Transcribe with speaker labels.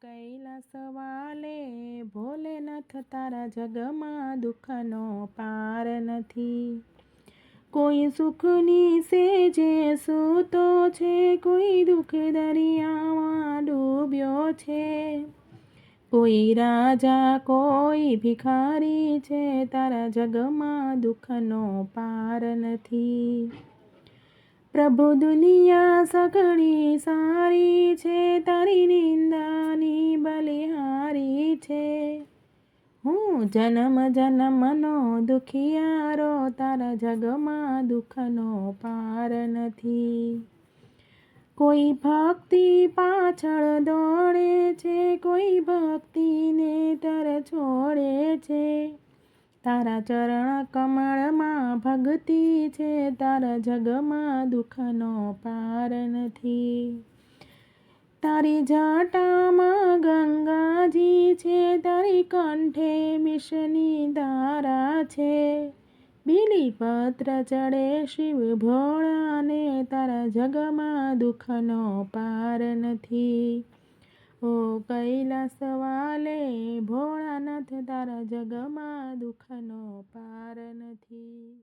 Speaker 1: કૈલાસ વાલે ભોલેનાથ તારા જગમાં દુઃખનો પાર નથી। કોઈ સુખની સેજે સૂતો છે, કોઈ દુઃખ દરિયામાં ડૂબ્યો છે। કોઈ રાજા કોઈ ભિખારી છે, તારા જગમાં દુઃખનો પાર નથી। પ્રભુ દુનિયા સઘળી સારી છે, તારી નિંદાની બલિહારી છે। હું જન્મ જન્મનો દુખિયારો, તારા જગમાં દુઃખનો પાર નથી। કોઈ ભક્તિ પાછળ દોડે છે, કોઈ ભક્તિને તર છોડે છે। તારા ચરણ કમળમાં ભક્તિ છે, તારા જગમાં દુઃખનો પાર નથી। તારી જટામાં ગંગાજી છે, તારી કંઠે વિષની ધારા છે। બીલીપત્ર ચડે શિવ ભોળાને, તારા જગમાં દુઃખનો પાર નથી। ઓ કૈલાસ વાલે ભોળાનાથ તારા જગમાં દુઃખનો પાર નથી।